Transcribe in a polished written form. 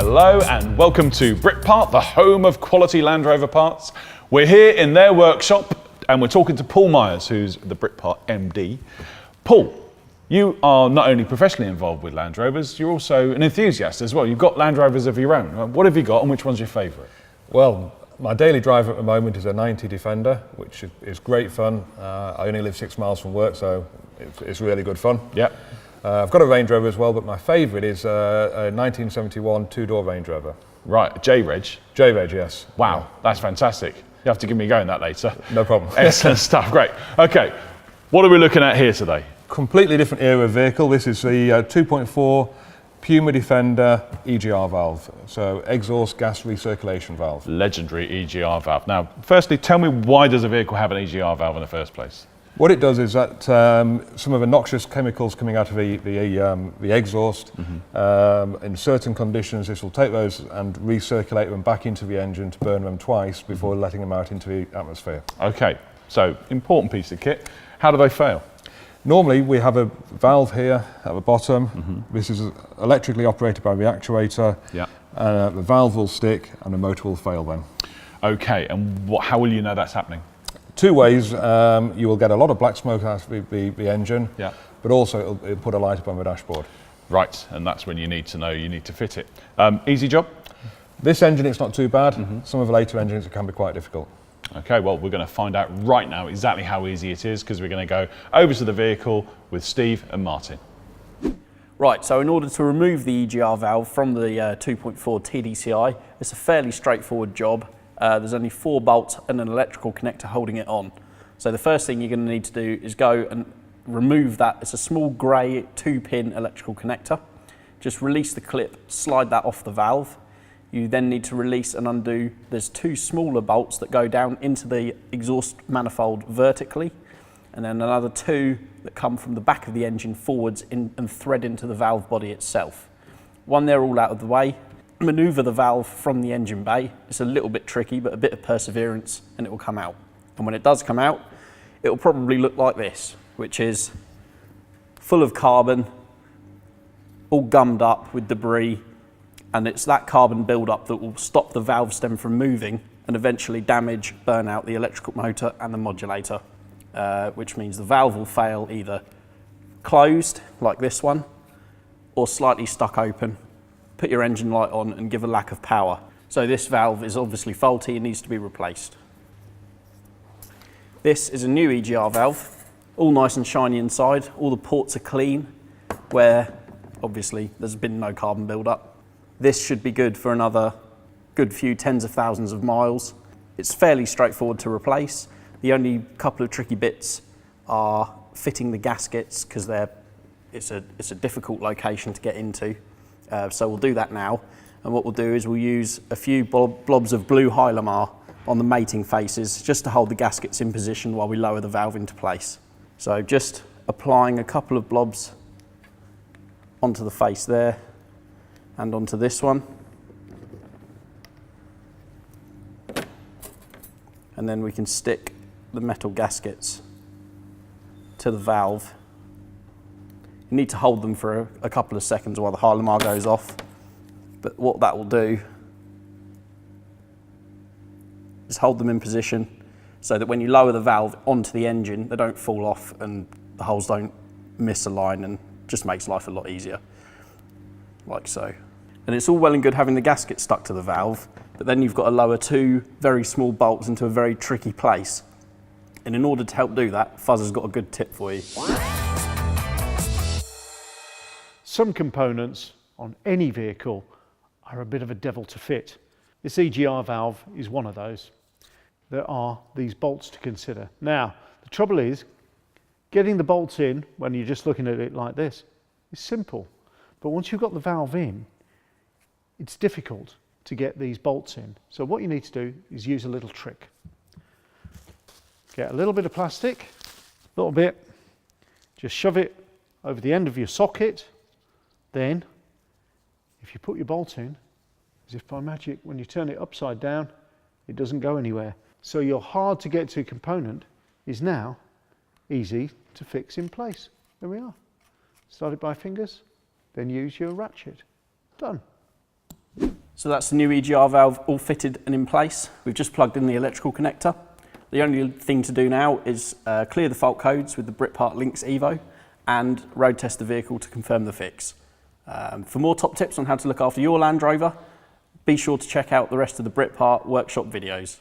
Hello and welcome to Britpart, the home of quality Land Rover parts. We're here in their workshop and we're talking to Paul Myers, who's the Britpart MD. Paul, you are not only professionally involved with Land Rovers, you're also an enthusiast as well. You've got Land Rovers of your own. What have you got and which one's your favourite? Well, my daily drive at the moment is a 90 Defender, which is great fun. I only live 6 miles from work, so it's really good fun. Yep. I've got a Range Rover as well, but my favourite is a 1971 two-door Range Rover. Right, J-Reg? J-Reg, yes. Wow, yeah. That's fantastic. You have to give me a go in that later. No problem. Excellent stuff, great. Okay, what are we looking at here today? Completely different era of vehicle. This is the 2.4 Puma Defender EGR valve, so exhaust gas recirculation valve. Legendary EGR valve. Now, firstly, tell me, why does a vehicle have an EGR valve in the first place? What it does is that some of the noxious chemicals coming out of the exhaust, in certain conditions, this will take those and recirculate them back into the engine to burn them twice before letting them out into the atmosphere. Okay, so important piece of kit. How do they fail? Normally we have a valve here at the bottom. This is electrically operated by the actuator. Yeah. The valve will stick and the motor will fail then. Okay, and how will you know that's happening? 2 ways. You will get a lot of black smoke out of the engine, yeah, but also it'll put a light up on the dashboard. Right, and that's when you need to know you need to fit it. Easy job? This engine, it's not too bad. Some of the later engines, it can be quite difficult. Okay, well, we're going to find out right now exactly how easy it is, because we're going to go over to the vehicle with Steve and Martin. Right, so in order to remove the EGR valve from the 2.4 TDCi, it's a fairly straightforward job. There's only 4 bolts and an electrical connector holding it on. So the first thing you're going to need to do is go and remove that. It's a small grey 2-pin electrical connector. Just release the clip, slide that off the valve. You then need to release and undo. There's 2 smaller bolts that go down into the exhaust manifold vertically, and then another 2 that come from the back of the engine forwards and thread into the valve body itself. When they're all out of the way, manoeuvre the valve from the engine bay. It's a little bit tricky, but a bit of perseverance and it will come out. And when it does come out, it will probably look like this, which is full of carbon, all gummed up with debris, and it's that carbon buildup that will stop the valve stem from moving and eventually damage, burn out the electrical motor and the modulator, which means the valve will fail either closed, like this one, or slightly stuck open. Put your engine light on and give a lack of power. So this valve is obviously faulty and needs to be replaced. This is a new EGR valve, all nice and shiny inside. All the ports are clean, where obviously there's been no carbon buildup. This should be good for another good few tens of thousands of miles. It's fairly straightforward to replace. The only couple of tricky bits are fitting the gaskets, because it's a difficult location to get into. So we'll do that now, and what we'll do is we'll use a few blobs of blue Hylamar on the mating faces just to hold the gaskets in position while we lower the valve into place. So just applying a couple of blobs onto the face there and onto this one, and then we can stick the metal gaskets to the valve. You need to hold them for a couple of seconds while the Hylamar goes off. But what that will do is hold them in position so that when you lower the valve onto the engine, they don't fall off and the holes don't misalign, and just makes life a lot easier, like so. And it's all well and good having the gasket stuck to the valve, but then you've got to lower 2 very small bolts into a very tricky place. And in order to help do that, Fuzz has got a good tip for you. Some components on any vehicle are a bit of a devil to fit. This EGR valve is one of those. There are these bolts to consider. Now, the trouble is, getting the bolts in when you're just looking at it like this is simple. But once you've got the valve in, it's difficult to get these bolts in. So what you need to do is use a little trick. Get a little bit of plastic, a little bit, just shove it over the end of your socket. Then, if you put your bolt in, as if by magic, when you turn it upside down, it doesn't go anywhere. So your hard to get to component is now easy to fix in place. There we are. Start it by fingers, then use your ratchet. Done. So that's the new EGR valve all fitted and in place. We've just plugged in the electrical connector. The only thing to do now is clear the fault codes with the Britpart Lynx Evo and road test the vehicle to confirm the fix. For more top tips on how to look after your Land Rover, be sure to check out the rest of the Britpart Workshop videos.